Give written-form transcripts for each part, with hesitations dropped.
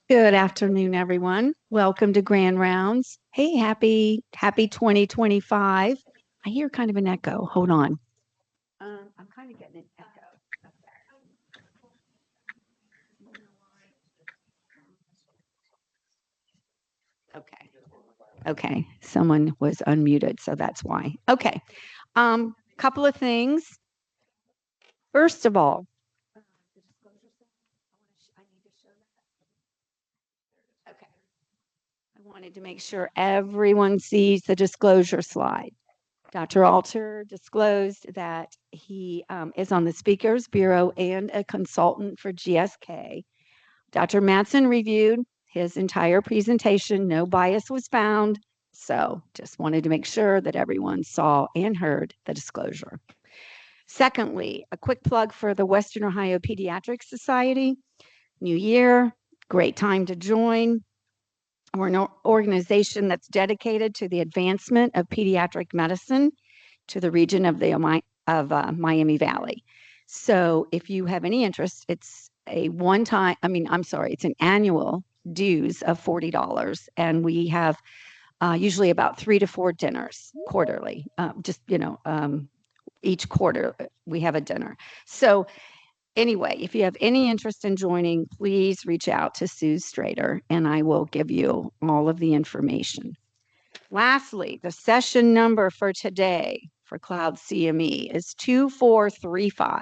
Good afternoon, everyone. Welcome to Grand Rounds. Hey, happy 2025. I hear kind of an echo. Hold on. I'm kind of getting an echo. Okay. Okay. Someone was unmuted, so that's why. Okay. Couple of things. First of all, okay. I wanted to make sure everyone sees the disclosure slide. Dr. Alter disclosed that he is on the Speakers Bureau and a consultant for GSK. Dr. Matson reviewed his entire presentation. No bias was found. So just wanted to make sure that everyone saw and heard the disclosure. Secondly, a quick plug for the Western Ohio Pediatrics Society. New year, great time to join. We're an organization that's dedicated to the advancement of pediatric medicine to the region of Miami Valley. So if you have any interest, it's it's an annual dues of $40. And we have usually about 3 to 4 dinners quarterly. Each quarter we have a dinner. So anyway, if you have any interest in joining, please reach out to Sue Strader and I will give you all of the information. Lastly, the session number for today for Cloud CME is 2435.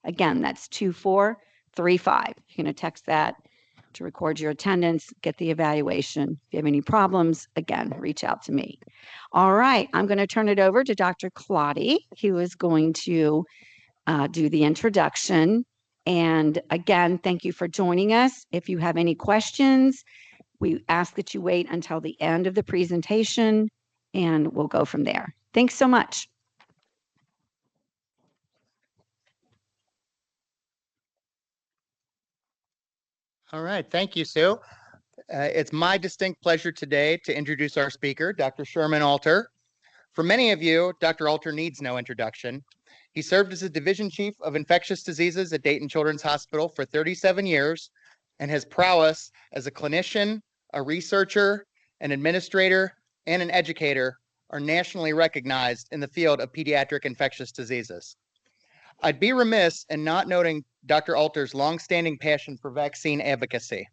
Again, that's 2435. You're going to text that to record your attendance, get the evaluation. If you have any problems, again, reach out to me. All right, I'm going to turn it over to Dr. Claudia, who is going to do the introduction. And again, thank you for joining us. If you have any questions, we ask that you wait until the end of the presentation and we'll go from there. Thanks so much. All right, thank you, Sue. It's my distinct pleasure today to introduce our speaker, Dr. Sherman Alter. For many of you, Dr. Alter needs no introduction. He served as the Division Chief of Infectious Diseases at Dayton Children's Hospital for 37 years, and his prowess as a clinician, a researcher, an administrator, and an educator are nationally recognized in the field of pediatric infectious diseases. I'd be remiss in not noting Dr. Alter's longstanding passion for vaccine advocacy.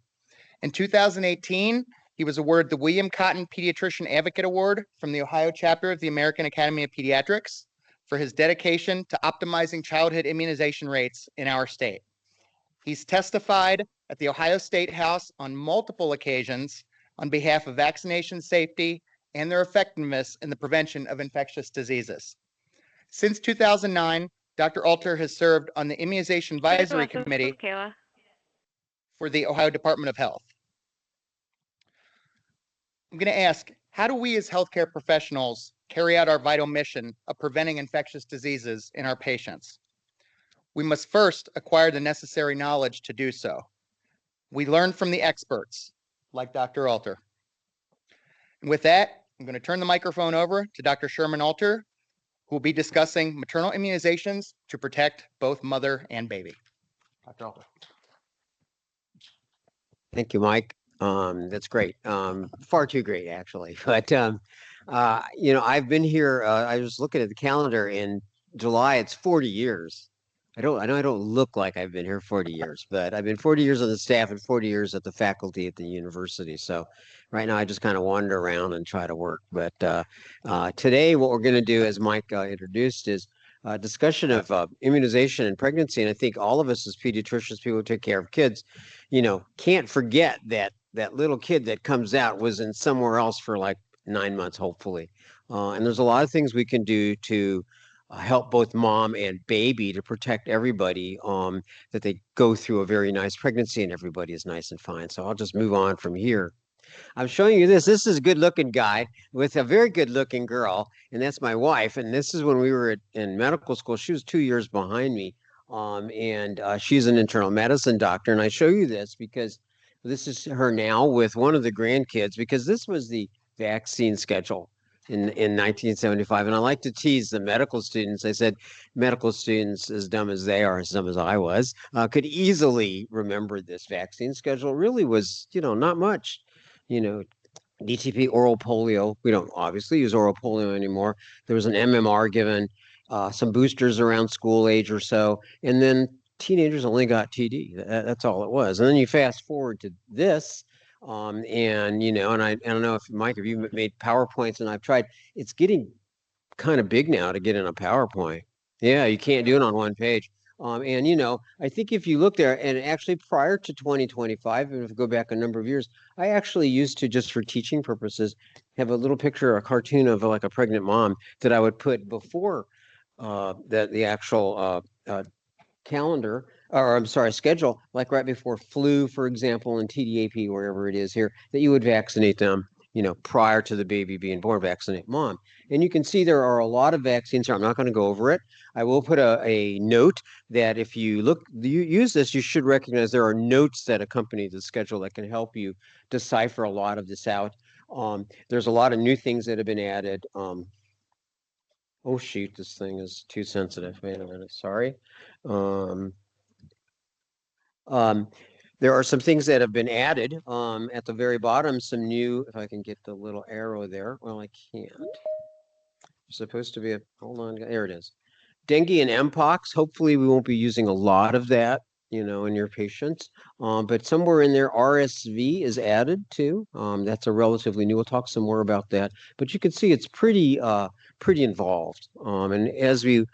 In 2018, he was awarded the William Cotton Pediatrician Advocate Award from the Ohio chapter of the American Academy of Pediatrics for his dedication to optimizing childhood immunization rates in our state. He's testified at the Ohio State House on multiple occasions on behalf of vaccination safety and their effectiveness in the prevention of infectious diseases. Since 2009, Dr. Alter has served on the Immunization Advisory Committee for the Ohio Department of Health. I'm going to ask, how do we as healthcare professionals carry out our vital mission of preventing infectious diseases in our patients? We must first acquire the necessary knowledge to do so. We learn from the experts, like Dr. Alter. And with that, I'm going to turn the microphone over to Dr. Sherman Alter, who will be discussing maternal immunizations to protect both mother and baby. Dr. Alter. Thank you, Mike. That's great. Far too great, actually. But I've been here. I was looking at the calendar in July. It's 40 years. I know I don't look like I've been here 40 years, but I've been 40 years on the staff and 40 years at the faculty at the university. So right now I just kind of wander around and try to work. But today what we're going to do, as Mike introduced, is a discussion of immunization and pregnancy. And I think all of us as pediatricians, people who take care of kids, can't forget that little kid that comes out was in somewhere else for like 9 months, hopefully. And there's a lot of things we can do to help both mom and baby to protect everybody, that they go through a very nice pregnancy and everybody is nice and fine. So I'll just move on from here. I'm showing you this. This is a good looking guy with a very good looking girl, and that's my wife. And this is when we were in medical school. She was 2 years behind me, and she's an internal medicine doctor. And I show you this because this is her now with one of the grandkids, because this was the vaccine schedule in 1975. And I like to tease the medical students. I said, medical students, as dumb as they are, as dumb as I was, could easily remember this vaccine schedule. It really was, not much. DTP, oral polio. We don't obviously use oral polio anymore. There was an MMR given, some boosters around school age or so, and then teenagers only got TD. That's all it was. And then you fast forward to this, and and I don't know if Mike, if you made PowerPoints, and I've tried. It's getting kind of big now to get in a PowerPoint. Yeah, you can't do it on one page. And I think if you look there, and actually prior to 2025, and if you go back a number of years, I actually used to, just for teaching purposes, have a little picture, a cartoon of like a pregnant mom that I would put before the actual calendar, or I'm sorry, schedule, like right before flu, for example, and TDAP, wherever it is here, that you would vaccinate them, prior to the baby being born, vaccinate mom. And you can see there are a lot of vaccines here. I'm not going to go over it. I will put a note that if you use this, you should recognize there are notes that accompany the schedule that can help you decipher a lot of this out. There's a lot of new things that have been added. Oh shoot, this thing is too sensitive. Wait a minute, sorry. Um, um, there are some things that have been added at the very bottom, some new, if I can get the little arrow there. Well, I can't. There's supposed to be hold on, there it is. Dengue and Mpox, hopefully we won't be using a lot of that, in your patients. But somewhere in there, RSV is added too. That's a relatively new, we'll talk some more about that. But you can see it's pretty involved. And as we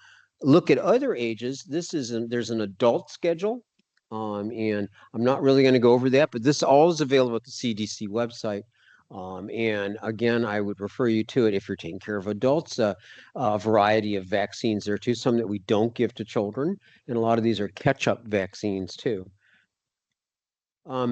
look at other ages, there's an adult schedule. And I'm not really going to go over that, but this all is available at the CDC website. And again, I would refer you to it if you're taking care of adults. A variety of vaccines there too, some that we don't give to children, and a lot of these are catch-up vaccines too. Let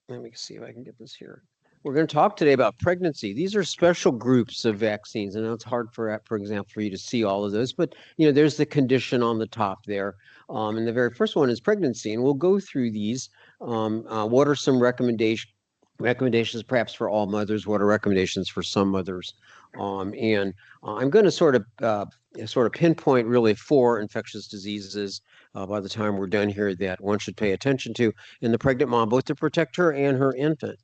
me see if I can get this here. We're going to talk today about pregnancy. These are special groups of vaccines, and it's hard for example, for you to see all of those, but there's the condition on the top there. And the very first one is pregnancy, and we'll go through these. What are some recommendations perhaps for all mothers? What are recommendations for some mothers? And I'm going to sort of pinpoint really 4 infectious diseases by the time we're done here that one should pay attention to in the pregnant mom, both to protect her and her infant.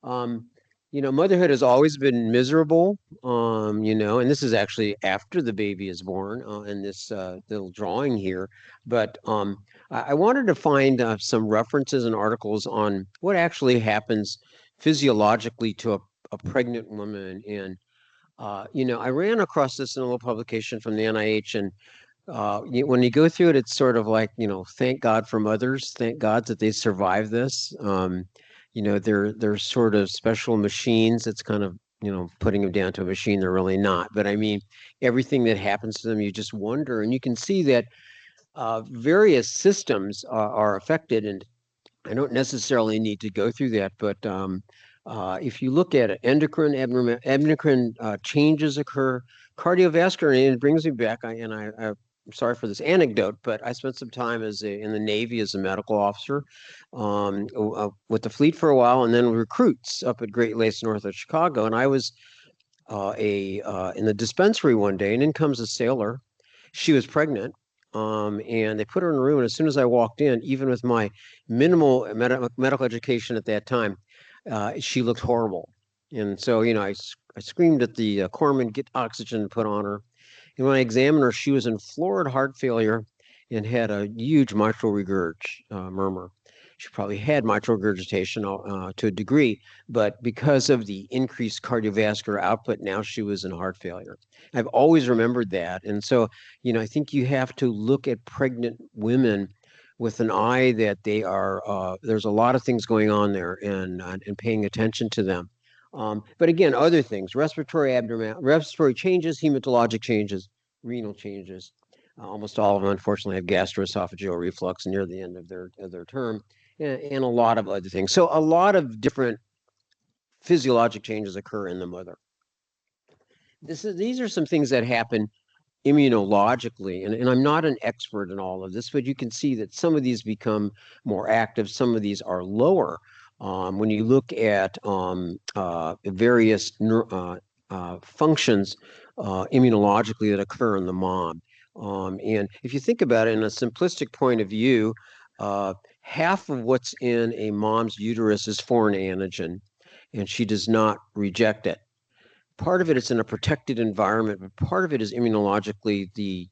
Motherhood has always been miserable, and this is actually after the baby is born in this little drawing here. But I wanted to find some references and articles on what actually happens physiologically to a pregnant woman. And, I ran across this in a little publication from the NIH, and when you go through it, it's sort of like, thank God for mothers. Thank God that they survived this. They're sort of special machines. It's kind of, putting them down to a machine. They're really not. But I mean, everything that happens to them, you just wonder. And you can see that various systems are affected. And I don't necessarily need to go through that. But if you look at it, endocrine changes occur, cardiovascular, and it brings me back. I'm sorry for this anecdote, but I spent some time in the Navy as a medical officer with the fleet for a while, and then recruits up at Great Lakes north of Chicago. And I was in the dispensary one day, and in comes a sailor. She was pregnant, and they put her in a room. And as soon as I walked in, even with my minimal medical education at that time, she looked horrible. And so, I screamed at the corpsman, get oxygen put on her. And when I examined her, she was in florid heart failure and had a huge mitral murmur. She probably had mitral regurgitation to a degree, but because of the increased cardiovascular output, now she was in heart failure. I've always remembered that. And so, I think you have to look at pregnant women with an eye that there's a lot of things going on there and paying attention to them. But again, other things, respiratory changes, hematologic changes, renal changes. Almost all of them, unfortunately, have gastroesophageal reflux near the end of their term, and a lot of other things. So a lot of different physiologic changes occur in the mother. These are some things that happen immunologically, and I'm not an expert in all of this, but you can see that some of these become more active, some of these are lower. When you look at various functions immunologically that occur in the mom. And if you think about it in a simplistic point of view, half of what's in a mom's uterus is foreign antigen, and she does not reject it. Part of it is in a protected environment, but part of it is immunologically the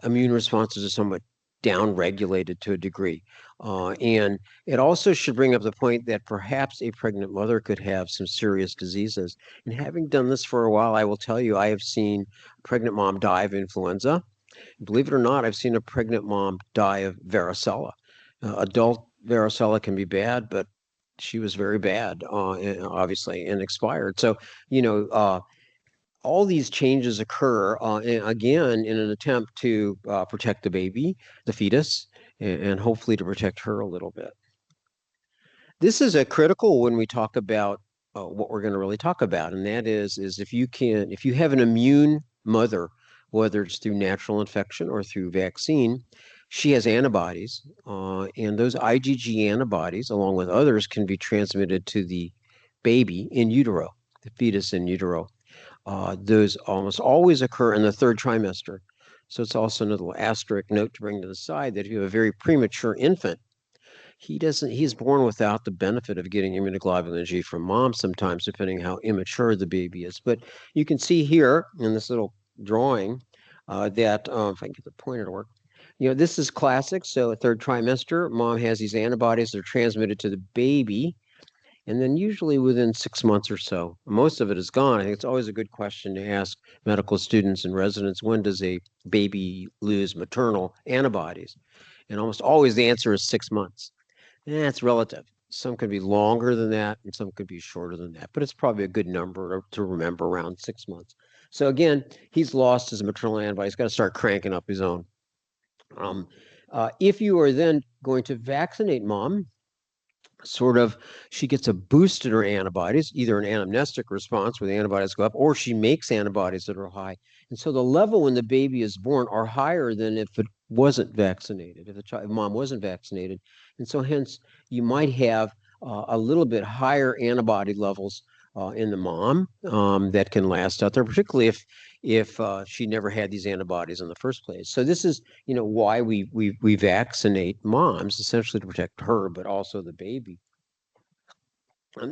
immune responses are somewhat down-regulated to a degree. And it also should bring up the point that perhaps a pregnant mother could have some serious diseases. And having done this for a while, I will tell you, I have seen a pregnant mom die of influenza. Believe it or not, I've seen a pregnant mom die of varicella. Adult varicella can be bad, but she was very bad, obviously, and expired. So, all these changes occur, again, in an attempt to protect the baby, the fetus, and hopefully to protect her a little bit. This is a critical when we talk about what we're going to really talk about, and that is if you have an immune mother, whether it's through natural infection or through vaccine, she has antibodies, and those IgG antibodies, along with others, can be transmitted to the baby in utero, the fetus in utero. Those almost always occur in the third trimester. So it's also another little asterisk note to bring to the side that if you have a very premature infant, he's born without the benefit of getting immunoglobulin G from mom sometimes, depending how immature the baby is. But you can see here in this little drawing that, if I can get the pointer to work, this is classic. So a third trimester, mom has these antibodies that are transmitted to the baby. And then usually within 6 months or so, most of it is gone. I think it's always a good question to ask medical students and residents, when does a baby lose maternal antibodies? And almost always the answer is 6 months. And it's relative. Some could be longer than that, and some could be shorter than that. But it's probably a good number to remember, around 6 months. So again, he's lost his maternal antibody. He's got to start cranking up his own. If you are then going to vaccinate mom, she gets a boost in her antibodies, either an anamnestic response where the antibodies go up, or she makes antibodies that are high. And so the level when the baby is born are higher than if it wasn't vaccinated, if mom wasn't vaccinated. And so hence you might have a little bit higher antibody levels in the mom that can last out there, particularly if she never had these antibodies in the first place. So this is, why we vaccinate moms, essentially to protect her, but also the baby.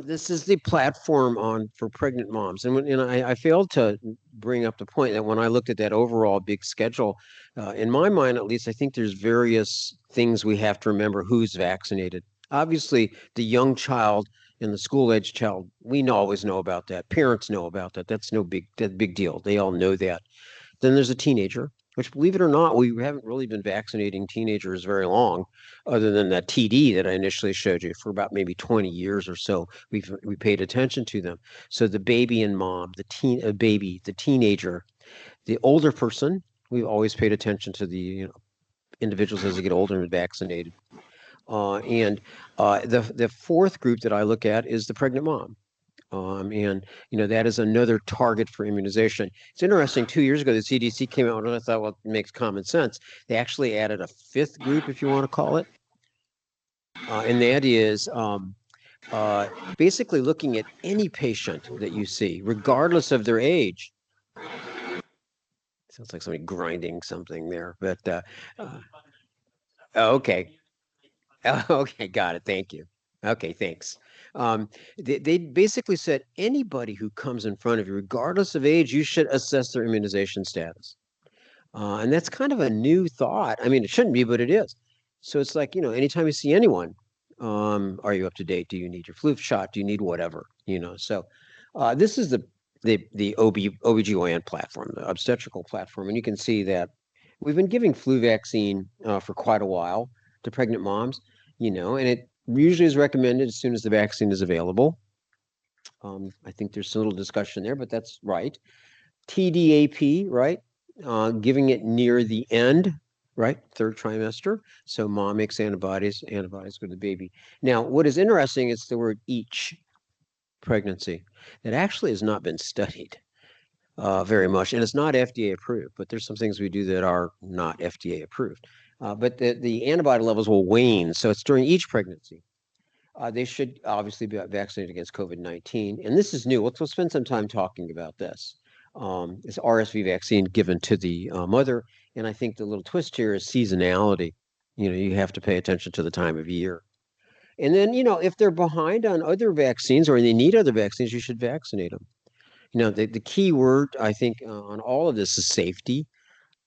This is the platform for pregnant moms. And I failed to bring up the point that when I looked at that overall big schedule, in my mind, at least, I think there's various things we have to remember who's vaccinated. Obviously, the young child and the school-age child, we always know about that. Parents know about that. That's no big deal. They all know that. Then there's a teenager, which, believe it or not, we haven't really been vaccinating teenagers very long, other than that TD that I initially showed you. For about maybe 20 years or so, we paid attention to them. So the baby and mom, the teenager, the older person, we've always paid attention to the individuals as they get older and vaccinated. And the fourth group that I look at is the pregnant mom. And that is another target for immunization. It's interesting. 2 years ago, the CDC came out, and I thought, well, it makes common sense. They actually added a fifth group, if you want to call it, and that is basically looking at any patient that you see, regardless of their age. Sounds like somebody grinding something there, but okay. Okay, got it. Thank you. Okay, thanks. They basically said anybody who comes in front of you, regardless of age, you should assess their immunization status. And that's kind of a new thought. I mean, it shouldn't be, but it is. So it's like, anytime you see anyone, are you up to date? Do you need your flu shot? Do you need whatever? So this is the OBGYN platform, the obstetrical platform. And you can see that we've been giving flu vaccine for quite a while to pregnant moms, and it usually is recommended as soon as the vaccine is available. I think there's a little discussion there, but that's right. TDAP, right? Giving it near the end, right? Third trimester. So mom makes antibodies go to the baby. Now, what is interesting is the word each pregnancy. That actually has not been studied very much, and it's not FDA approved, but there's some things we do that are not FDA approved. But the antibody levels will wane, so it's during each pregnancy. They should obviously be vaccinated against COVID-19. And this is new. We'll spend some time talking about this. It's RSV vaccine given to the mother. And I think the little twist here is seasonality. You have to pay attention to the time of year. And then, if they're behind on other vaccines or they need other vaccines, you should vaccinate them. The key word, I think, on all of this is safety.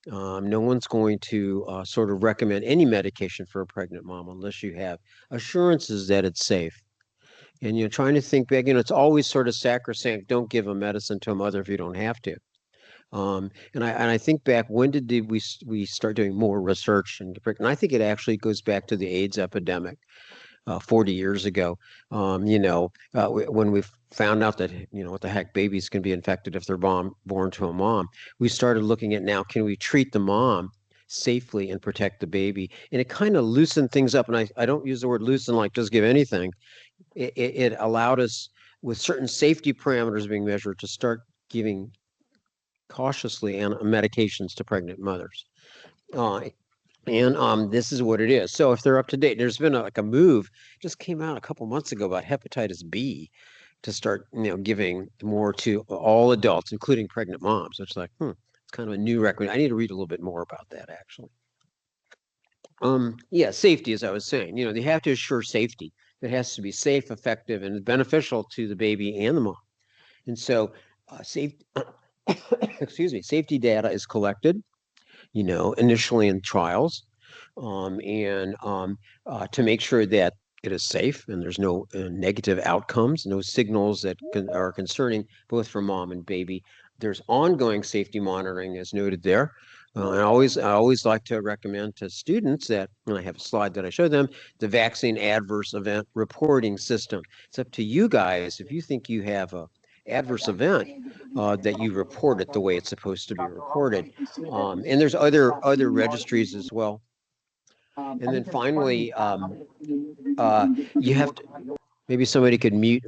No one's going to sort of recommend any medication for a pregnant mom unless you have assurances that it's safe. And trying to think back, it's always sort of sacrosanct. Don't give a medicine to a mother if you don't have to. And I think back, when did we start doing more research? And I think it actually goes back to the AIDS epidemic. 40 years ago, when we found out that, what the heck, babies can be infected if they're born to a mom, we started looking at now, can we treat the mom safely and protect the baby? And it kind of loosened things up. And I don't use the word loosen like just give anything. It allowed us, with certain safety parameters being measured, to start giving cautiously medications to pregnant mothers. And this is what it is. So if they're up to date, there's been a move, just came out a couple months ago about hepatitis B to start, giving more to all adults, including pregnant moms. It's like, it's kind of a new recommendation. I need to read a little bit more about that, actually. Yeah, safety, as I was saying, they have to assure safety. It has to be safe, effective, and beneficial to the baby and the mom. And so, excuse me, safety data is collected, initially in trials, and to make sure that it is safe and there's no negative outcomes, no signals that are concerning both for mom and baby. There's ongoing safety monitoring, as noted there. I always like to recommend to students that, and I have a slide that I show them, the vaccine adverse event reporting system. It's up to you guys. If you think you have a adverse event, that you report it the way it's supposed to be reported. And there's other registries as well. And then finally, you have to, maybe somebody could mute.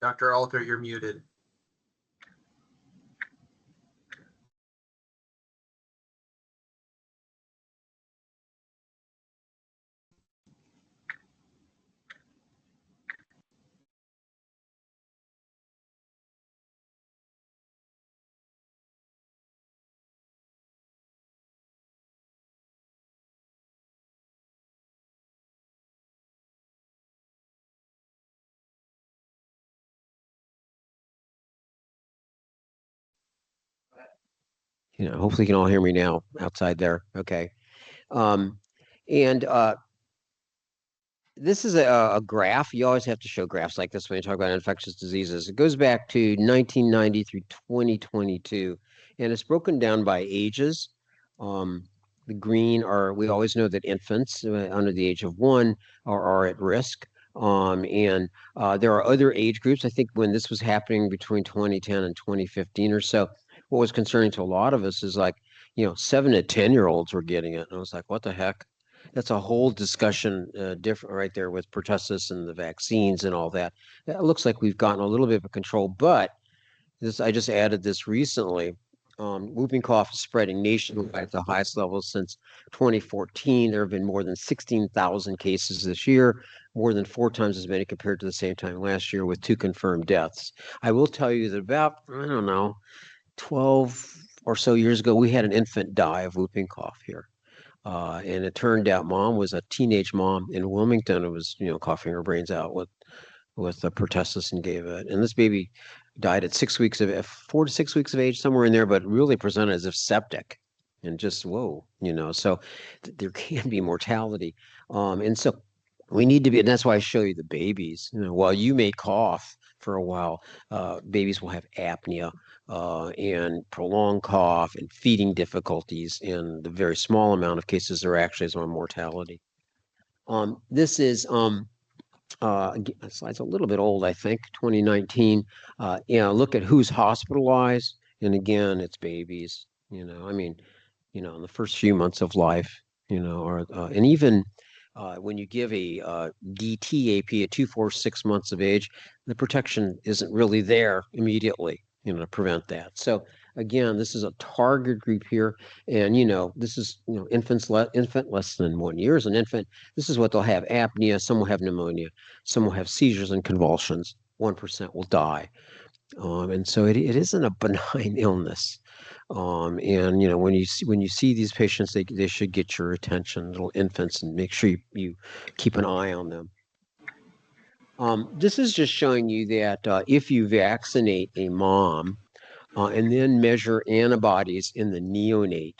Dr. Alter, you're muted. Hopefully you can all hear me now outside there. Okay. And this is a graph. You always have to show graphs like this when you talk about infectious diseases. It goes back to 1990 through 2022, and it's broken down by ages. The green we always know that infants under the age of 1 are at risk. And there are other age groups. I think when this was happening between 2010 and 2015 or so, what was concerning to a lot of us is 7 to 10-year-olds were getting it. And I was like, what the heck? That's a whole discussion different right there with pertussis and the vaccines and all that. It looks like we've gotten a little bit of control, but I just added this recently. Whooping cough is spreading nationwide at the highest level since 2014. There have been more than 16,000 cases this year, more than 4 times as many compared to the same time last year, with 2 confirmed deaths. I will tell you that about, 12 or so years ago, we had an infant die of whooping cough here. And it turned out mom was a teenage mom in Wilmington who was, coughing her brains out with the pertussis and gave it. And this baby died at 4 to 6 weeks of age, somewhere in there, but really presented as if septic. and just whoa, so there can be mortality. And so we need to be, and that's why I show you the babies. While you may cough for a while, babies will have apnea and prolonged cough and feeding difficulties. In the very small amount of cases, there actually is more mortality. This is slide's a little bit old, I think, 2019. Look at who's hospitalized, and again, it's babies. I mean, in the first few months of life, or and even when you give a DTAP at 2, 4, 6 months of age, the protection isn't really there immediately, to prevent that. So again, this is a target group here, and this is infant less than 1 year as an infant. This is what they'll have: apnea. Some will have pneumonia. Some will have seizures and convulsions. 1% will die. And so it isn't a benign illness. And when you see these patients, they should get your attention, little infants, and make sure you keep an eye on them. This is just showing you that if you vaccinate a mom and then measure antibodies in the neonate,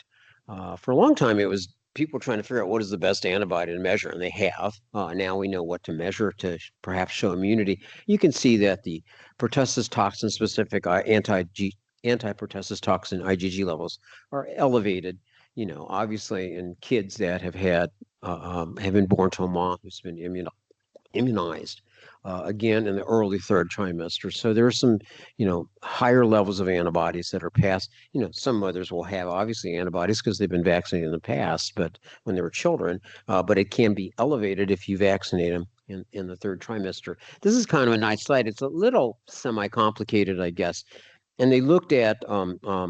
for a long time it was people trying to figure out what is the best antibody to measure, and they have. Now we know what to measure to perhaps show immunity. You can see that the pertussis toxin specific anti-pertussis toxin IgG levels are elevated, obviously in kids that have been born to a mom who's been immunized, again in the early third trimester. So there are some, higher levels of antibodies that are passed. Some mothers will have obviously antibodies because they've been vaccinated in the past, but when they were children, but it can be elevated if you vaccinate them in the third trimester. This is kind of a nice slide. It's a little semi-complicated, I guess. And they looked at a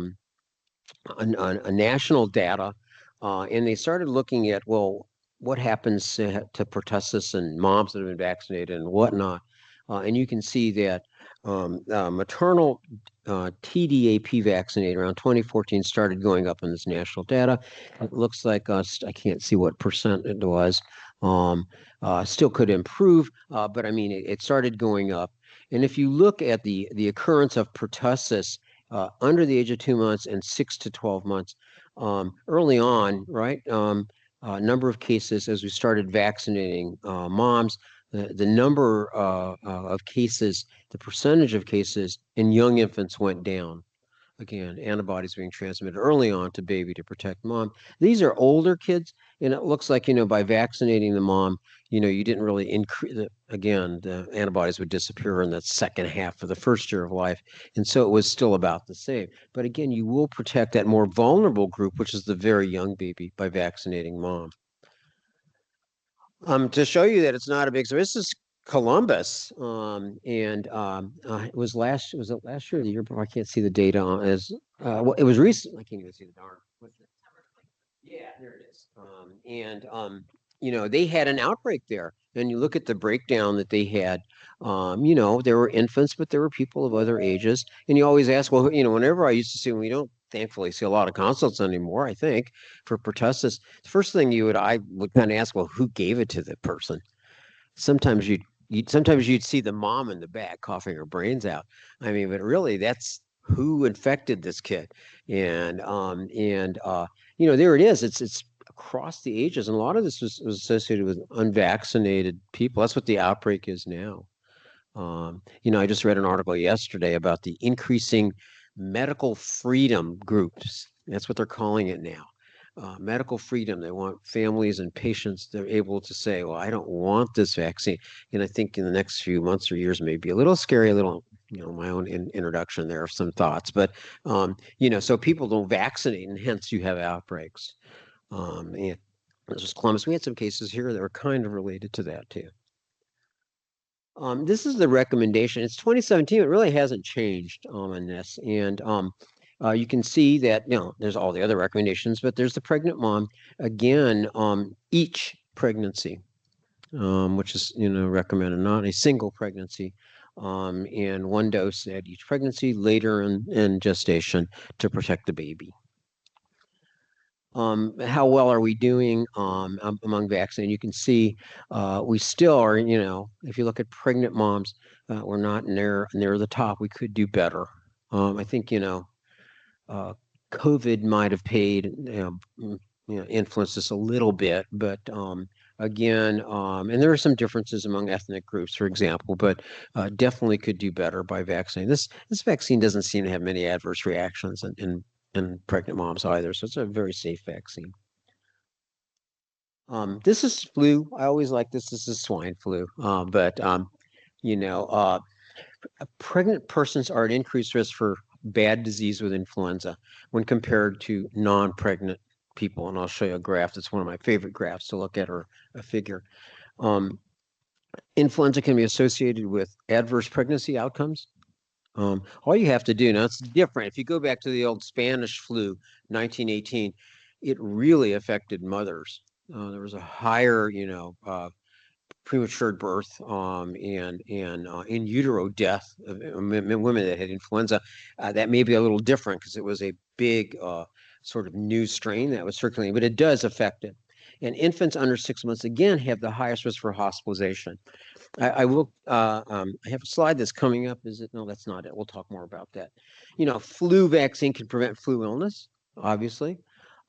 national data, and they started looking at, well, what happens to pertussis and moms that have been vaccinated and whatnot. And you can see that maternal TDAP vaccinated around 2014 started going up in this national data. It looks like I can't see what percent it was. Still could improve, but I mean, it started going up. And if you look at the occurrence of pertussis under the age of 2 months and 6 to 12 months, early on, right? Number of cases as we started vaccinating moms, the number of cases, the percentage of cases in young infants went down. Again, antibodies being transmitted early on to baby to protect mom. These are older kids, and it looks like, by vaccinating the mom, you didn't really increase, again, the antibodies would disappear in that second half of the first year of life. And so it was still about the same. But again, you will protect that more vulnerable group, which is the very young baby, by vaccinating mom. To show you that it's not a big, so this is Columbus, and it was last year or the year before? I can't see the data on well, it was recent. I can't even see the darn. Yeah, there it is. They had an outbreak there, and you look at the breakdown that they had. There were infants, but there were people of other ages, and you always ask, well, whenever I used to see, we don't thankfully see a lot of consults anymore, I think, for pertussis. The first thing I would kind of ask, well, who gave it to the person? Sometimes you'd see the mom in the back coughing her brains out. I mean, but really, that's who infected this kid. And there it is. It's across the ages, and a lot of this was associated with unvaccinated people. That's what the outbreak is now. I just read an article yesterday about the increasing medical freedom groups. That's what they're calling it now. Medical freedom. They want families and patients, they're able to say, well, I don't want this vaccine. And I think in the next few months or years may be a little scary, a little, my own introduction there of some thoughts. But, so people don't vaccinate, and hence you have outbreaks. And this was Columbus. We had some cases here that were kind of related to that too. This is the recommendation. It's 2017. It really hasn't changed in this. And you can see that, there's all the other recommendations, but there's the pregnant mom. Again, each pregnancy, which is, recommended, not a single pregnancy, and 1 dose at each pregnancy, later in gestation, to protect the baby. How well are we doing among vaccinated? You can see we still are, if you look at pregnant moms, we're not near the top. We could do better. I think, COVID might have paid, influenced us a little bit, but again, and there are some differences among ethnic groups, for example, but definitely could do better by vaccinating. This vaccine doesn't seem to have many adverse reactions in pregnant moms either, so it's a very safe vaccine. This is flu. I always like this. This is swine flu, but pregnant persons are at increased risk for bad disease with influenza when compared to non-pregnant people. And I'll show you a graph. That's one of my favorite graphs to look at, or a figure. Influenza can be associated with adverse pregnancy outcomes. All you have to do, now it's different. If you go back to the old Spanish flu, 1918, it really affected mothers. There was a higher, premature birth and in utero death of women that had influenza. That may be a little different because it was a big sort of new strain that was circulating, but it does affect it. And infants under 6 months, again, have the highest risk for hospitalization. I will, I have a slide that's coming up. Is it? No, that's not it. We'll talk more about that. Flu vaccine can prevent flu illness, obviously.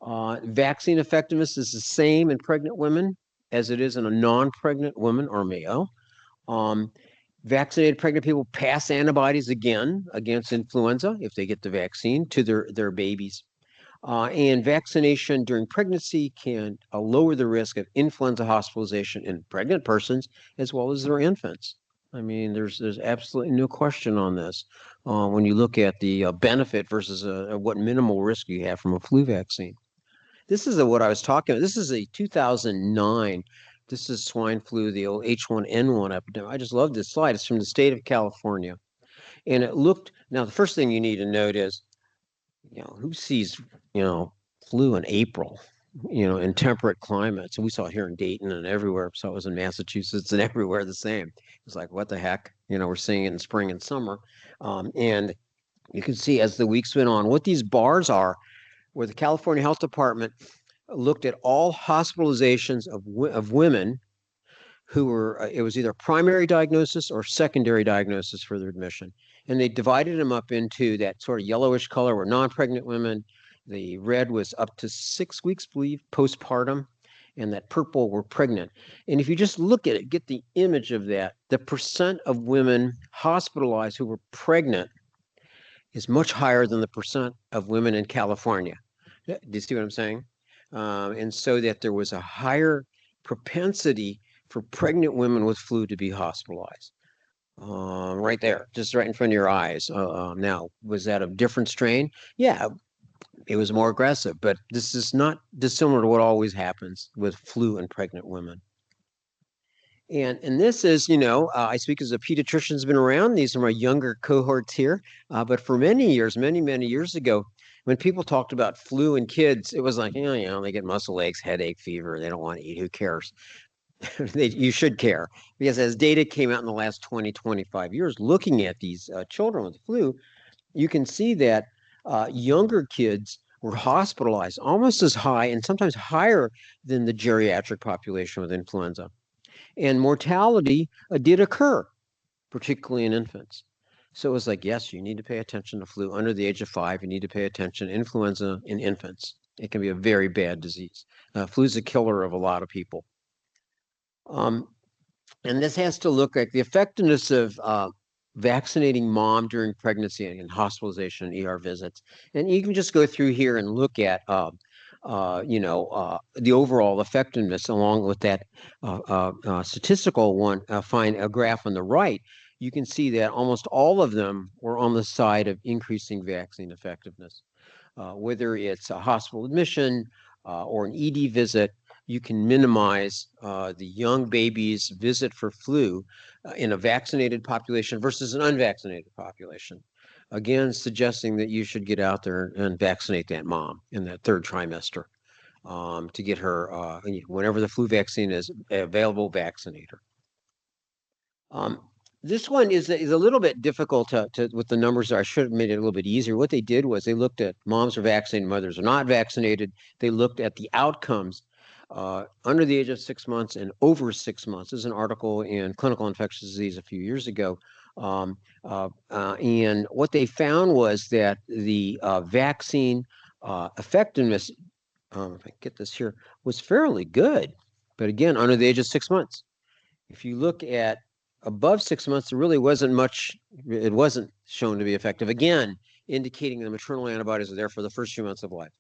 Vaccine effectiveness is the same in pregnant women as it is in a non-pregnant woman or male. Vaccinated pregnant people pass antibodies again against influenza if they get the vaccine to their babies. And vaccination during pregnancy can lower the risk of influenza hospitalization in pregnant persons as well as their infants. I mean, there's absolutely no question on this when you look at the benefit versus what minimal risk you have from a flu vaccine. This is what I was talking about. This is a 2009. This is swine flu, the old H1N1 epidemic. I just love this slide. It's from the state of California. And it looked, now the first thing you need to note is, who sees, flu in April, in temperate climates? And we saw it here in Dayton and everywhere. So it was in Massachusetts and everywhere the same. It's like, what the heck? We're seeing it in spring and summer. And you can see as the weeks went on, what these bars are, where the California Health Department looked at all hospitalizations of women who were, it was either primary diagnosis or secondary diagnosis for their admission. And they divided them up into that sort of yellowish color were non-pregnant women. The red was up to 6 weeks, believe, postpartum, and that purple were pregnant. And if you just look at it, get the image of that, the percent of women hospitalized who were pregnant is much higher than the percent of women in California. Do you see what I'm saying? And so that there was a higher propensity for pregnant women with flu to be hospitalized. Right there, just right in front of your eyes. Now, was that a different strain? Yeah, it was more aggressive, but this is not dissimilar to what always happens with flu in pregnant women. And this is, I speak as a pediatrician who's been around. These are my younger cohorts here. But for many years, many years ago, when people talked about flu in kids, it was like, they get muscle aches, headache, fever. They don't want to eat. Who cares? You should care, because as data came out in the last 20, 25 years, looking at these children with flu, you can see that younger kids were hospitalized almost as high and sometimes higher than the geriatric population with influenza. And mortality did occur, particularly in infants. So it was like, yes, you need to pay attention to flu under the age of 5. You need to pay attention to influenza in infants. It can be a very bad disease. Flu is a killer of a lot of people. And this has to look like the effectiveness of vaccinating mom during pregnancy and hospitalization and ER visits. And you can just go through here and look at the overall effectiveness along with that statistical one. Find a graph on the right. You can see that almost all of them were on the side of increasing vaccine effectiveness. Whether it's a hospital admission or an ED visit, you can minimize the young baby's visit for flu in a vaccinated population versus an unvaccinated population. Again, suggesting that you should get out there and vaccinate that mom in that 3rd trimester to get her, whenever the flu vaccine is available, vaccinate her. This one is a little bit difficult to with the numbers. I should have made it a little bit easier. What they did was they looked at moms are vaccinated, mothers are not vaccinated. They looked at the outcomes under the age of 6 months and over 6 months. There's an article in Clinical Infectious Disease a few years ago. And what they found was that the vaccine effectiveness, if I get this here, was fairly good. But again, under the age of 6 months. If you look at above 6 months, there really wasn't much, it wasn't shown to be effective. Again, indicating the maternal antibodies are there for the first few months of life.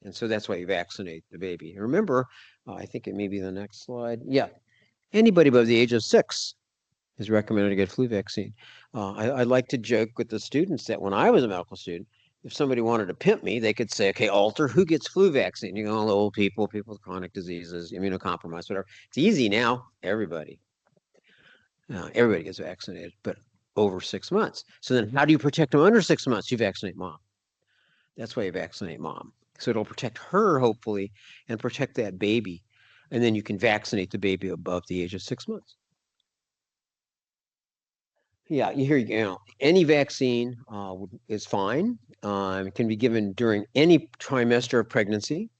And so that's why you vaccinate the baby. And remember, I think it may be the next slide. Yeah, anybody above the age of 6 is recommended to get flu vaccine. I like to joke with the students that when I was a medical student, if somebody wanted to pimp me, they could say, okay, Alter, who gets flu vaccine? You know, all the old people, people with chronic diseases, immunocompromised, whatever. It's easy now, everybody. Everybody gets vaccinated, but over 6 months. So then how do you protect them under 6 months? You vaccinate mom. That's why you vaccinate mom. So it'll protect her, hopefully, and protect that baby. And then you can vaccinate the baby above the age of 6 months. Yeah, you know, any vaccine is fine. It can be given during any trimester of pregnancy.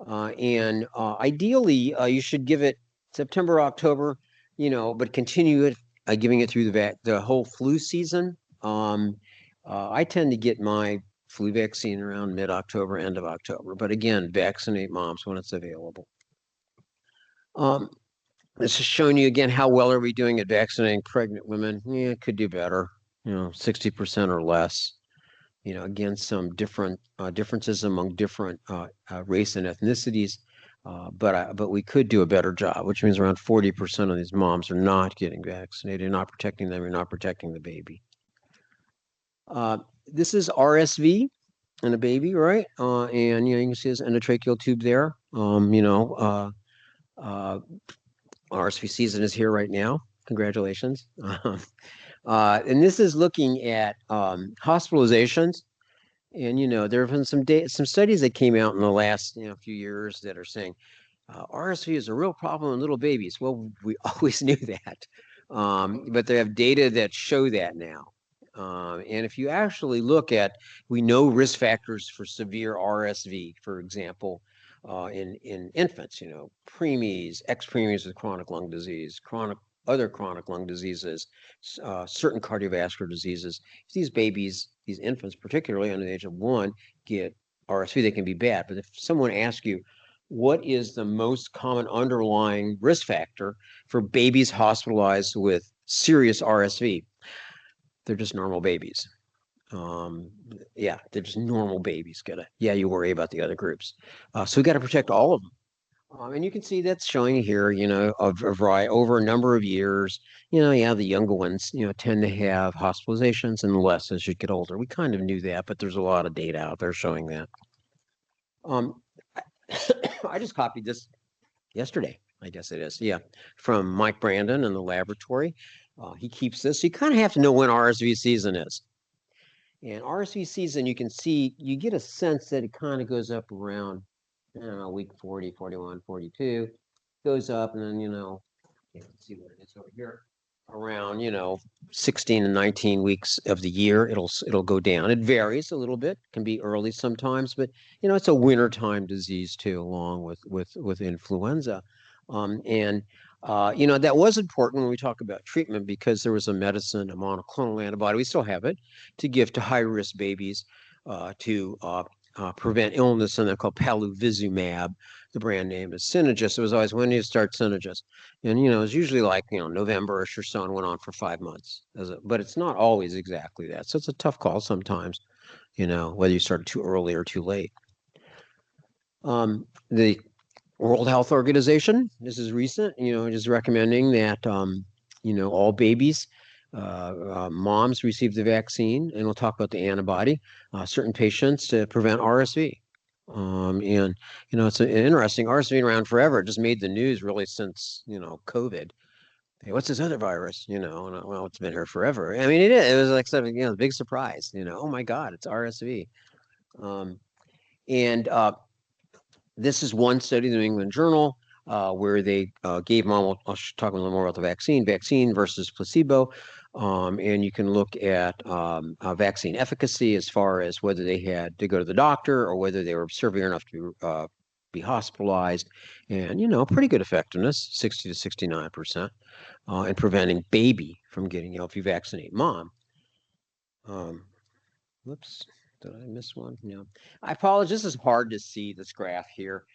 And ideally, you should give it September, October, you know, but continue it giving it through the whole flu season. I tend to get my flu vaccine around mid-October, end of October. But again, vaccinate moms when it's available. This is showing you again how well are we doing at vaccinating pregnant women. Yeah, could do better. You know, 60% or less. You know, again, some different differences among different race and ethnicities. But we could do a better job, which means around 40% of these moms are not getting vaccinated, not protecting them, or not protecting the baby. This is RSV in a baby, right? And you know, you can see this endotracheal tube there. RSV season is here right now. Congratulations. And this is looking at hospitalizations. And, you know, there have been some studies that came out in the last, few years that are saying RSV is a real problem in little babies. Well, we always knew that. But they have data that show that now. And if you actually look at, we know risk factors for severe RSV, for example, in infants, you know, preemies, ex-preemies with chronic lung disease, other chronic lung diseases, certain cardiovascular diseases. If these babies, these infants, particularly under the age of 1, get RSV, they can be bad. But if someone asks you, what is the most common underlying risk factor for babies hospitalized with serious RSV? They're just normal babies. Yeah, they're just normal babies. You worry about the other groups. So we got to protect all of them. And you can see that's showing here, you know, a variety over a number of years. You know, yeah, the younger ones, you know, tend to have hospitalizations and less as you get older. We kind of knew that, but there's a lot of data out there showing that. I just copied this yesterday, I guess it is. Yeah, from Mike Brandon in the laboratory. He keeps this. You kind of have to know when RSV season is. And RSV season, you can see, you get a sense that it kind of goes up around, I don't know, week 40, 41, 42, goes up, and then, you know, let's see what it is over here, around, 16 and 19 weeks of the year, it'll go down. It varies a little bit, can be early sometimes, but, you know, it's a wintertime disease too, along with influenza. That was important when we talk about treatment because there was a medicine, a monoclonal antibody, we still have it, to give to high-risk babies to prevent illness, and they're called palivizumab. The brand name is Synagis. It was always, when do you start Synagis? And, you know, it's usually like, November-ish or so, and went on for 5 months. But it's not always exactly that. So it's a tough call sometimes, whether you start too early or too late. The World Health Organization, this is recent, is recommending that, all babies, moms receive the vaccine, and we'll talk about the antibody, certain patients to prevent RSV. It's interesting, RSV been around forever. It just made the news really since, COVID. Hey, what's this other virus? Well, it's been here forever. I mean, it is. It was like sort of, a big surprise, oh my God, it's RSV. This is one study in the New England Journal where they gave mom, I'll talk a little more about the vaccine versus placebo. And you can look at vaccine efficacy as far as whether they had to go to the doctor or whether they were severe enough to be hospitalized. And, pretty good effectiveness, 60 to 69%, in preventing baby from getting, if you vaccinate mom. Whoops, Did I miss one? No. I apologize. This is hard to see, this graph here.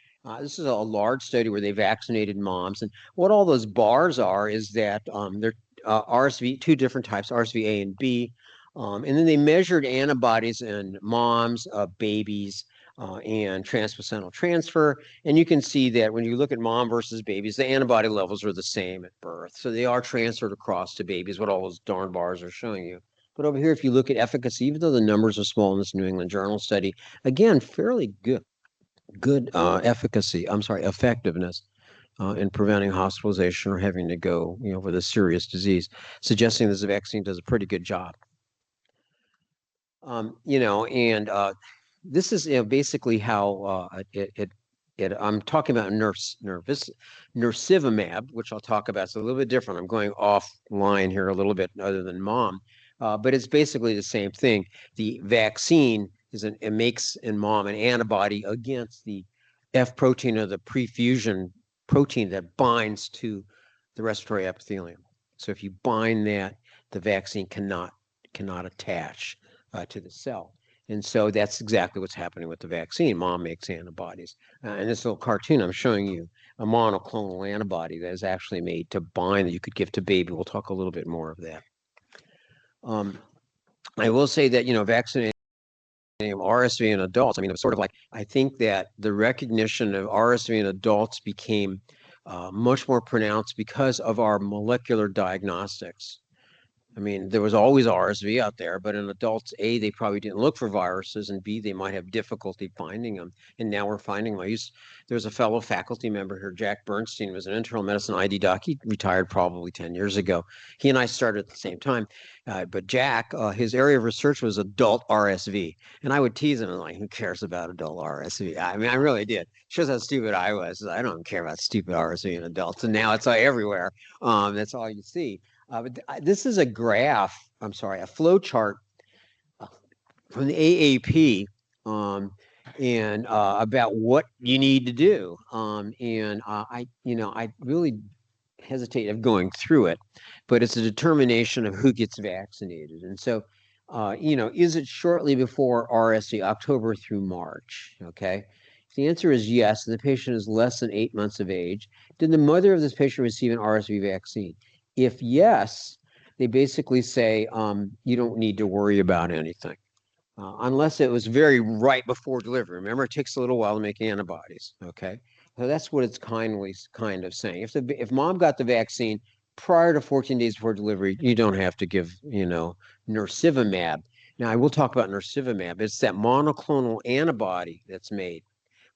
This is a large study where they vaccinated moms. And what all those bars are is that they're RSV, two different types, RSV A and B. And then they measured antibodies in moms, babies, and transplacental transfer. And you can see that when you look at mom versus babies, the antibody levels are the same at birth. So they are transferred across to babies, what all those darn bars are showing you. But over here, if you look at efficacy, even though the numbers are small in this New England Journal study, again, fairly good efficacy, I'm sorry, effectiveness in preventing hospitalization or having to go, with a serious disease, suggesting this vaccine does a pretty good job. And this is basically how I'm talking about nursivimab, which I'll talk about. It's a little bit different. I'm going offline here a little bit other than mom, but it's basically the same thing. The vaccine it makes in mom an antibody against the F protein or the prefusion protein that binds to the respiratory epithelium. So if you bind that, the vaccine cannot attach to the cell. And so that's exactly what's happening with the vaccine. Mom makes antibodies. In this little cartoon, I'm showing you a monoclonal antibody that is actually made to bind that you could give to baby. We'll talk a little bit more of that. I will say that, vaccinating RSV in adults, it was sort of like, I think that the recognition of RSV in adults became much more pronounced because of our molecular diagnostics. There was always RSV out there, but in adults, A, they probably didn't look for viruses, and B, they might have difficulty finding them. And now we're finding them. There was a fellow faculty member here, Jack Bernstein, was an internal medicine ID doc. He retired probably 10 years ago. He and I started at the same time. But Jack, his area of research was adult RSV. And I would tease him, like, who cares about adult RSV? I really did. Shows how stupid I was. I don't care about stupid RSV in adults. And now it's everywhere. That's all you see. But this is a graph, a flow chart from the AAP and about what you need to do. I really hesitate of going through it, but it's a determination of who gets vaccinated. And so, is it shortly before RSV, October through March? Okay. If the answer is yes, and the patient is less than 8 months of age, did the mother of this patient receive an RSV vaccine? If yes, they basically say you don't need to worry about anything unless it was very right before delivery. Remember, it takes a little while to make antibodies. Okay, so that's what it's kind of saying. If mom got the vaccine prior to 14 days before delivery, you don't have to give nursivimab. Now I will talk about nursivimab. It's that monoclonal antibody that's made.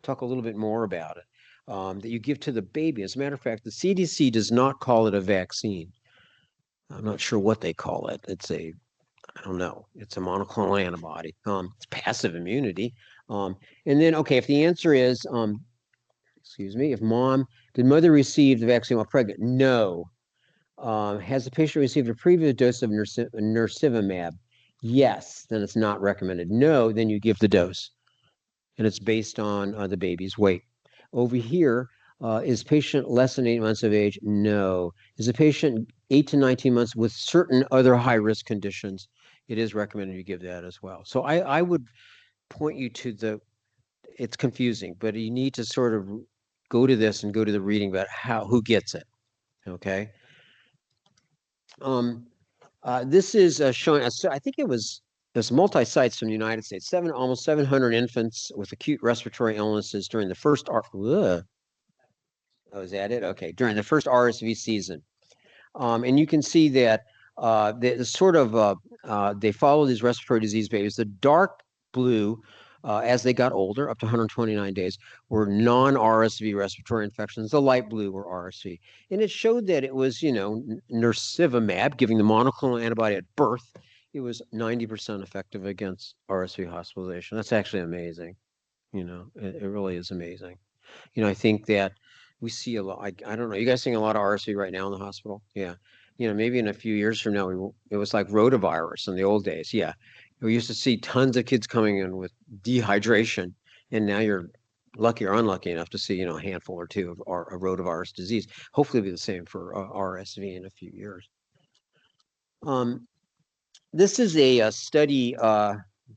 Talk a little bit more about it. That you give to the baby. As a matter of fact, the CDC does not call it a vaccine. I'm not sure what they call it. I don't know. It's a monoclonal antibody. It's passive immunity. And then, okay, if the answer is, excuse me, did mother receive the vaccine while pregnant? No. Has the patient received a previous dose of nursivimab? Yes, then it's not recommended. No, then you give the dose. And it's based on the baby's weight. Over here, is patient less than 8 months of age? No. Is the patient 8 to 19 months with certain other high-risk conditions? It is recommended you give that as well. So I would point you to it's confusing, but you need to sort of go to this and go to the reading about who gets it, okay? This is showing, I think there's multi-sites from the United States, almost 700 infants with acute respiratory illnesses during the first, oh, is that it? Okay, during the first RSV season. And you can see that they follow these respiratory disease babies. The dark blue, as they got older, up to 129 days, were non-RSV respiratory infections. The light blue were RSV. And it showed that it was, nursivimab, giving the monoclonal antibody at birth. It was 90% effective against RSV hospitalization. That's actually amazing. It really is amazing. I think that we see a lot. I don't know. You guys seeing a lot of RSV right now in the hospital? Yeah. Maybe in a few years from now, it was like rotavirus in the old days. Yeah. We used to see tons of kids coming in with dehydration, and now you're lucky or unlucky enough to see, a handful or two of a rotavirus disease. Hopefully it'll be the same for RSV in a few years. This is a study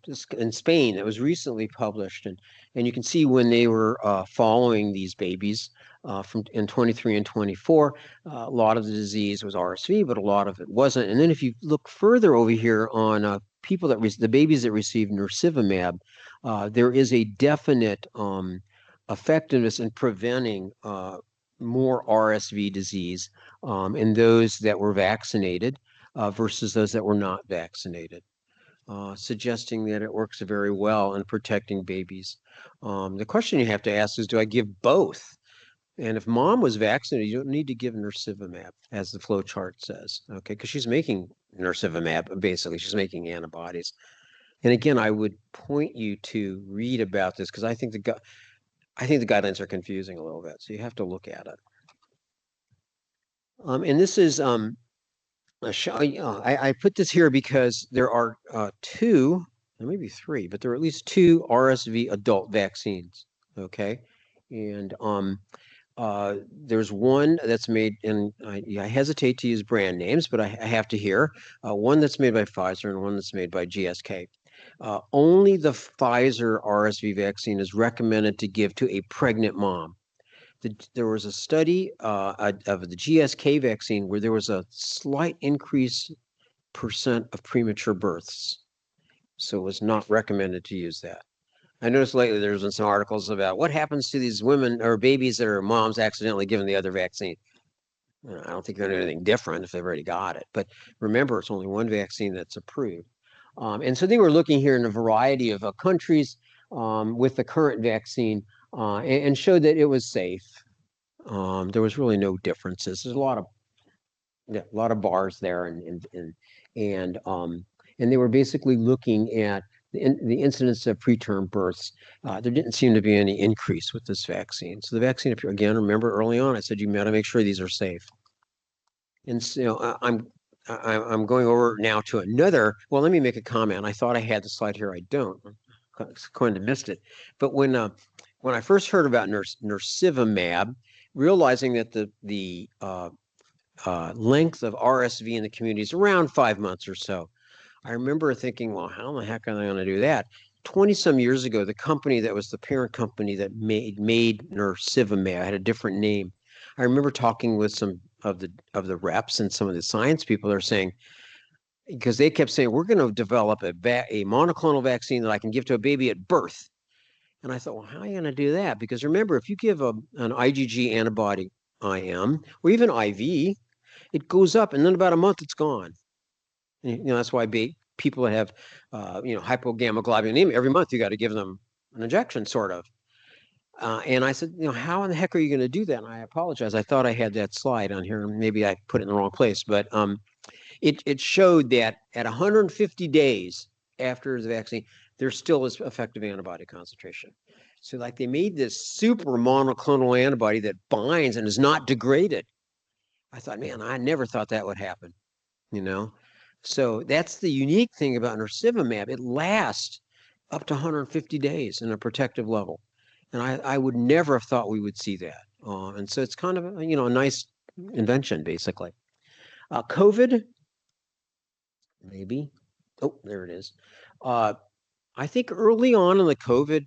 just in Spain that was recently published, and you can see when they were following these babies from in 23 and 24, a lot of the disease was RSV, but a lot of it wasn't. And then if you look further over here on people that the babies that received nirsevimab, there is a definite effectiveness in preventing more RSV disease in those that were vaccinated versus those that were not vaccinated. Suggesting that it works very well in protecting babies. The question you have to ask is, do I give both? And if mom was vaccinated, you don't need to give nirsevimab, as the flow chart says, okay? Because she's making nirsevimab, basically. She's making antibodies. And again, I would point you to read about this because I think the guidelines are confusing a little bit, so you have to look at it. And this is I put this here because there are two, there may be three, but there are at least two RSV adult vaccines. Okay, and there's one that's made, and I hesitate to use brand names, but I have to hear one that's made by Pfizer and one that's made by GSK. Only the Pfizer RSV vaccine is recommended to give to a pregnant mom. There was a study of the GSK vaccine where there was a slight increase percent of premature births. So it was not recommended to use that. I noticed lately there's been some articles about what happens to these women or babies that are moms accidentally given the other vaccine. I don't think they're doing anything different if they've already got it. But remember, it's only one vaccine that's approved. And so they were looking here in a variety of countries with the current vaccine and showed that it was safe. There was really no differences. There's a lot of bars there, and they were basically looking at the incidence of preterm births. There didn't seem to be any increase with this vaccine. So the vaccine, again, remember early on, I said you got to make sure these are safe. And so I'm going over now to another. Well, let me make a comment. I thought I had the slide here. I don't. I kind of missed it. But when I first heard about nirsevimab, realizing that the length of RSV in the community is around 5 months or so, I remember thinking, well, how in the heck are they going to do that? 20-some years ago, the company that was the parent company that made nirsevimab had a different name. I remember talking with some of the reps and some of the science people are saying, because they kept saying, we're going to develop a monoclonal vaccine that I can give to a baby at birth. And I thought, well, how are you going to do that? Because remember, if you give an IgG antibody IM or even IV, it goes up, and then about a month, it's gone. And, that's why people that have, hypogammaglobulinemia, every month you got to give them an injection, sort of. And I said, how in the heck are you going to do that? And I apologize. I thought I had that slide on here, and maybe I put it in the wrong place. But it showed that at 150 days after the vaccine, there still is effective antibody concentration. So like they made this super monoclonal antibody that binds and is not degraded. I thought, man, I never thought that would happen, So that's the unique thing about nirsevimab. It lasts up to 150 days in a protective level. And I would never have thought we would see that. And so it's kind of, a nice invention, basically. COVID, maybe. Oh, there it is. I think early on in the COVID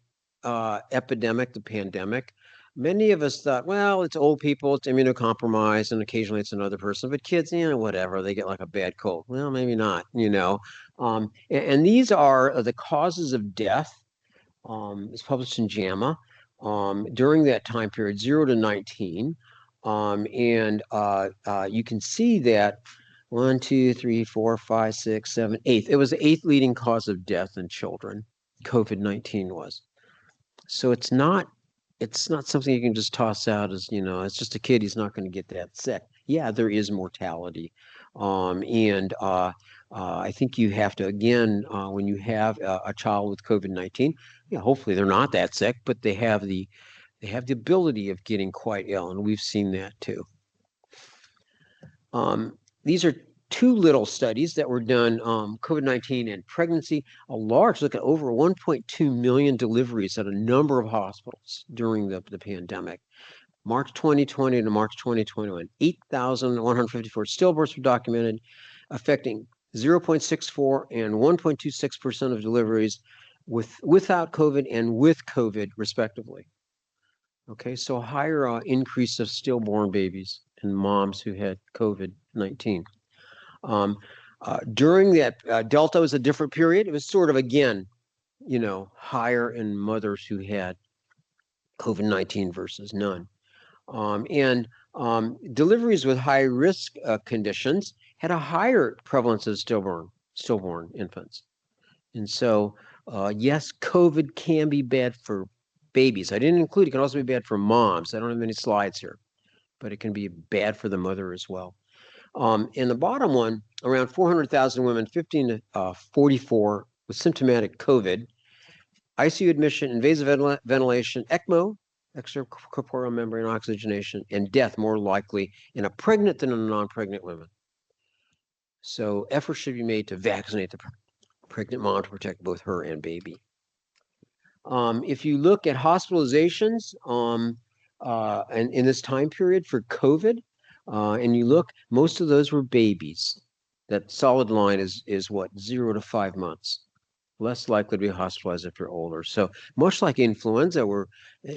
epidemic, the pandemic, many of us thought, well, it's old people, it's immunocompromised, and occasionally it's another person. But kids, whatever, they get like a bad cold. Well, maybe not, and these are the causes of death. It's published in JAMA during that time period, 0 to 19. And you can see that 1, 2, 3, 4, 5, 6, 7, 8. It was the 8th leading cause of death in children. COVID-19 was. So it's not something you can just toss out as, it's just a kid. He's not going to get that sick. Yeah, there is mortality. And I think you have to, again, when you have a child with COVID-19, hopefully they're not that sick, but they have the ability of getting quite ill. And we've seen that too. These are two little studies that were done, COVID-19 and pregnancy, a large look at over 1.2 million deliveries at a number of hospitals during the pandemic. March 2020 to March 2021, 8,154 stillbirths were documented, affecting 0.64 and 1.26% of deliveries without COVID and with COVID, respectively. Okay, so a higher increase of stillborn babies and moms who had COVID-19. During that, Delta was a different period. It was sort of, again, higher in mothers who had COVID-19 versus none. Deliveries with high risk conditions had a higher prevalence of stillborn infants. And so, yes, COVID can be bad for babies. I didn't include it can also be bad for moms. I don't have any slides here, but it can be bad for the mother as well. In the bottom one, around 400,000 women, 15 to 44 with symptomatic COVID, ICU admission, invasive ventilation, ECMO, extracorporeal membrane oxygenation, and death more likely in a pregnant than in a non-pregnant woman. So efforts should be made to vaccinate the pregnant mom to protect both her and baby. If you look at hospitalizations and in this time period for COVID, and you look, most of those were babies. That solid line is what, 0 to 5 months. Less likely to be hospitalized if you're older. So much like influenza, where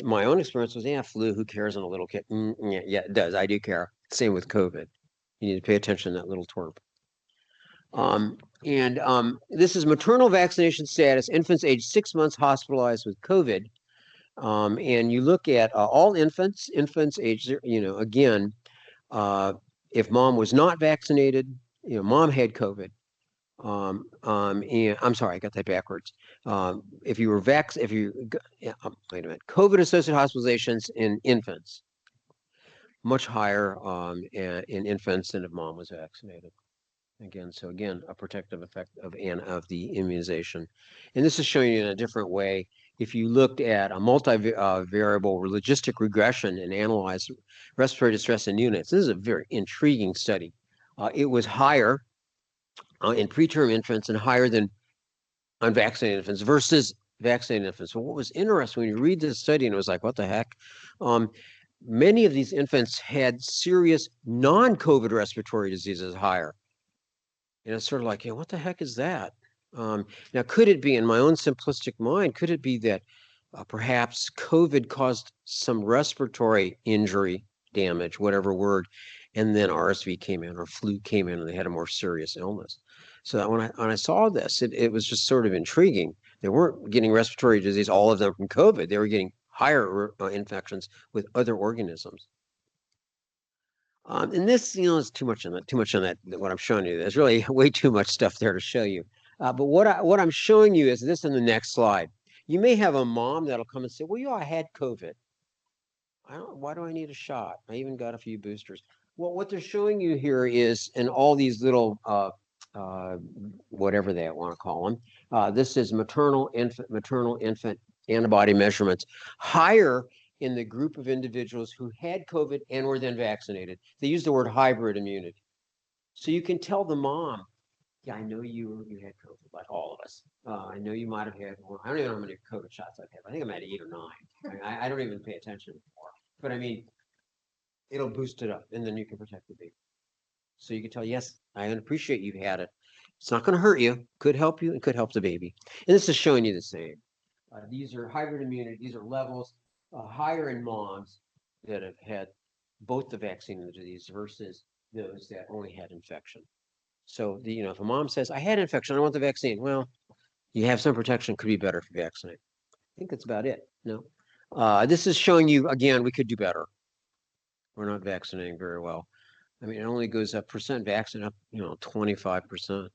my own experience was, flu, who cares on a little kid? Yeah, it does. I do care. Same with COVID. You need to pay attention to that little twerp. This is maternal vaccination status, infants age 6 months hospitalized with COVID. And you look at all infants age, again, if mom was not vaccinated, mom had COVID. And I'm sorry, I got that backwards. If you were wait a minute, COVID-associated hospitalizations in infants, much higher in infants than if mom was vaccinated. Again, a protective effect of the immunization. And this is showing you in a different way. If you looked at a multivariable logistic regression and analyzed respiratory distress in units, this is a very intriguing study. It was higher in preterm infants and higher than unvaccinated infants versus vaccinated infants. So what was interesting when you read this study, and it was like, what the heck? Many of these infants had serious non-COVID respiratory diseases higher. And it's sort of like, what the heck is that? Now, could it be, in my own simplistic mind, could it be that perhaps COVID caused some respiratory injury, damage, whatever word, and then RSV came in or flu came in and they had a more serious illness? So that when I saw this, it was just sort of intriguing. They weren't getting respiratory disease, all of them from COVID. They were getting higher infections with other organisms. And this, is too much on that. What I'm showing you, there's really way too much stuff there to show you. But what I'm showing you is this in the next slide. You may have a mom that'll come and say, well, I had COVID. Why do I need a shot? I even got a few boosters. Well, what they're showing you here is in all these little, whatever they want to call them. This is maternal infant antibody measurements, higher in the group of individuals who had COVID and were then vaccinated. They use the word hybrid immunity. So you can tell the mom, I know you had COVID, like all of us. I know you might have had one. I don't even know how many COVID shots I've had. I think I'm at 8 or 9. I don't even pay attention anymore. But I mean, it'll boost it up, and then you can protect the baby. So you can tell, yes, I appreciate you've had it. It's not going to hurt you. Could help you and could help the baby. And this is showing you the same. These are hybrid immunity. These are levels higher in moms that have had both the vaccine and the disease versus those that only had infection. So if a mom says, I had infection, I want the vaccine. Well, you have some protection, could be better if you vaccinate. I think that's about it. No. This is showing you, again, we could do better. We're not vaccinating very well. I mean, it only goes up percent vaccinated up, 25%.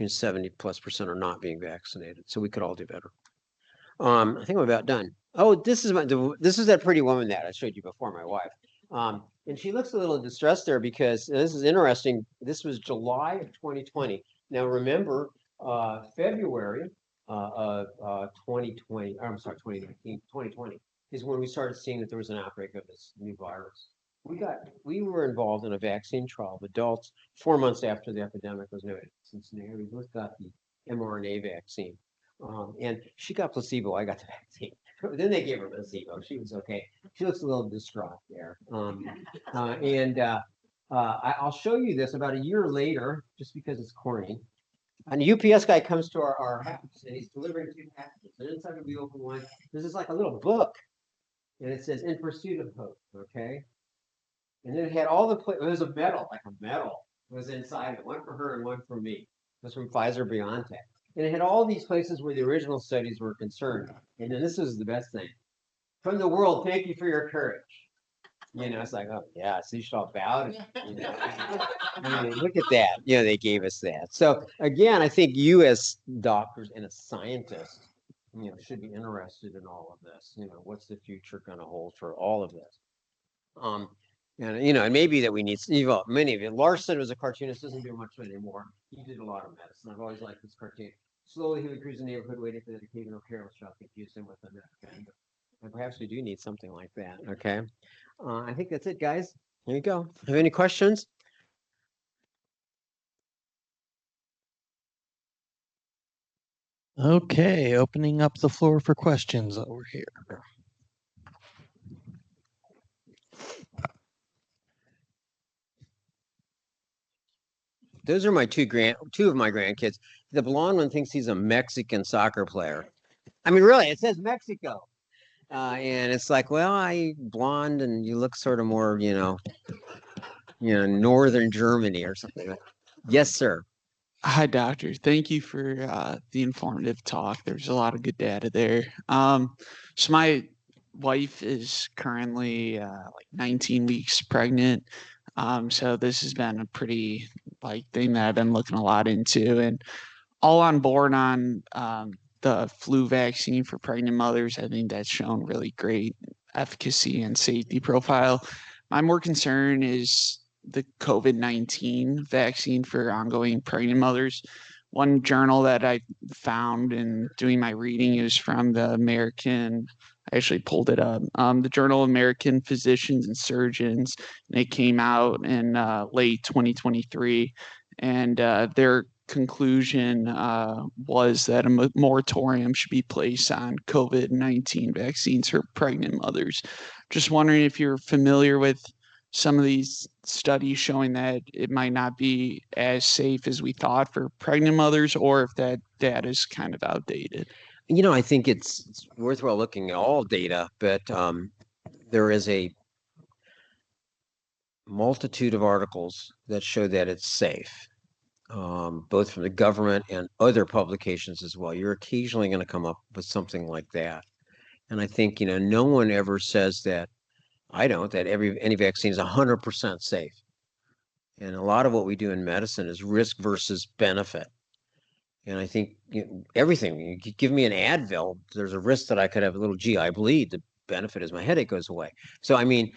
70+% are not being vaccinated. So we could all do better. I think I'm about done. Oh, this is that pretty woman that I showed you before, my wife. And she looks a little distressed there because this is interesting. This was July of 2020. Now remember, February of 2020, I'm sorry, 2019, 2020 is when we started seeing that there was an outbreak of this new virus. We were involved in a vaccine trial of adults 4 months after the epidemic was noted. Cincinnati, we both got the mRNA vaccine. And she got placebo, I got the vaccine. Then they gave her placebo. She was okay. She looks a little distraught there. I'll show you this about a year later, just because it's corny. And a UPS guy comes to our house and he's delivering 2 packages. And inside we open one. This is like a little book, and it says "In Pursuit of Hope." Okay, and then it had all the it was a medal, like a medal was inside it, one for her and one for me. It was from Pfizer BioNTech, and it had all these places where the original studies were concerned. And then this was the best thing: from the world, thank you for your courage. It's like, oh yeah, so you should all bow to, I mean, look at that. They gave us that. So again, I think you as doctors and as scientists, should be interested in all of this. What's the future going to hold for all of this? And maybe that we need many of you. Larson was a cartoonist, doesn't do much anymore. He did a lot of medicine. I've always liked this cartoon. Slowly he would cruise the neighborhood waiting for that occasional careless shot confused him with a net. And perhaps we do need something like that. Okay. I think that's it, guys. There you go. Have any questions? Okay, opening up the floor for questions over here. Those are my two of my grandkids. The blonde one thinks he's a Mexican soccer player. I mean, really, it says Mexico. And it's like, well, I blonde and you look sort of more, northern Germany or something. Yes, sir. Hi, doctor. Thank you for the informative talk. There's a lot of good data there. So my wife is currently like 19 weeks pregnant. So this has been a pretty thing that I've been looking a lot into, and all on board on the flu vaccine for pregnant mothers. I think that's shown really great efficacy and safety profile. My more concern is the COVID-19 vaccine for ongoing pregnant mothers. One journal that I found in doing my reading is from the American, I actually pulled it up, the Journal of American Physicians and Surgeons, and it came out in late 2023. And their conclusion was that a moratorium should be placed on COVID-19 vaccines for pregnant mothers. Just wondering if you're familiar with some of these studies showing that it might not be as safe as we thought for pregnant mothers, or if that data is kind of outdated. I think it's worthwhile looking at all data, but there is a multitude of articles that show that it's safe, both from the government and other publications as well. You're occasionally going to come up with something like that. And I think, no one ever says that, that any vaccine is 100% safe. And a lot of what we do in medicine is risk versus benefit. And I think everything, you give me an Advil, there's a risk that I could have a little GI bleed. The benefit is my headache goes away. So, I mean,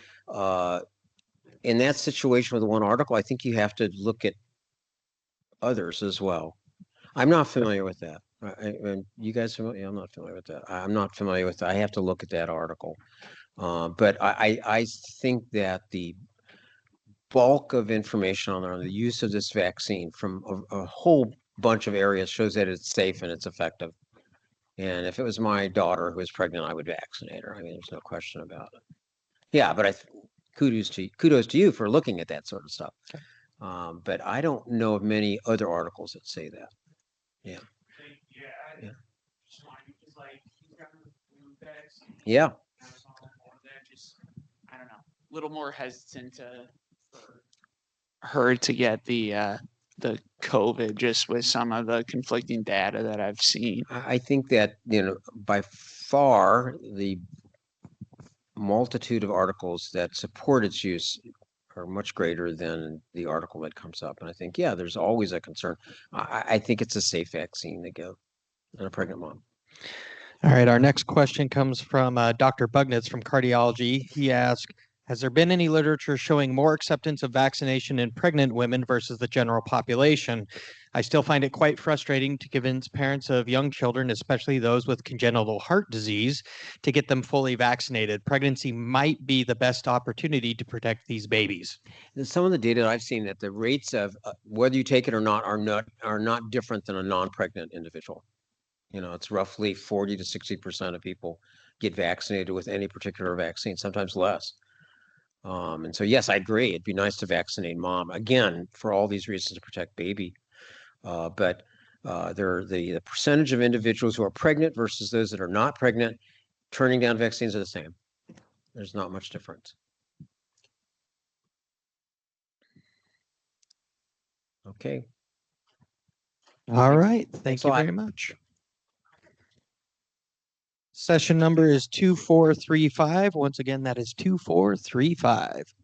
in that situation with one article, I think you have to look at others as well. I'm not familiar with that. You guys familiar? I'm not familiar with that. I'm not familiar with that. I have to look at that article. But I think that the bulk of information on the use of this vaccine from a whole bunch of areas shows that it's safe and it's effective. And if it was my daughter who was pregnant, I would vaccinate her. I mean, there's no question about it. Yeah, but kudos to you for looking at that sort of stuff. Okay. But I don't know of many other articles that say that. Yeah. Yeah. Yeah. I don't know, a little more hesitant for her to get the COVID, just with some of the conflicting data that I've seen. I think that, by far the multitude of articles that support its use are much greater than the article that comes up. And I think, yeah, there's always a concern. I think it's a safe vaccine to give in a pregnant mom. All right, our next question comes from Dr. Bugnitz from cardiology. He asked, has there been any literature showing more acceptance of vaccination in pregnant women versus the general population? I still find it quite frustrating to convince parents of young children, especially those with congenital heart disease, to get them fully vaccinated. Pregnancy might be the best opportunity to protect these babies. Some of the data that I've seen, that the rates of whether you take it or not are not different than a non-pregnant individual. It's roughly 40 to 60% of people get vaccinated with any particular vaccine, sometimes less. And so, yes, I agree. It'd be nice to vaccinate mom, again, for all these reasons, to protect baby. But The percentage of individuals who are pregnant versus those that are not pregnant turning down vaccines are the same. There's not much difference. Okay. All right. Thank Thanks a you lot. very much. Session number is 2435. Once again, that is 2435.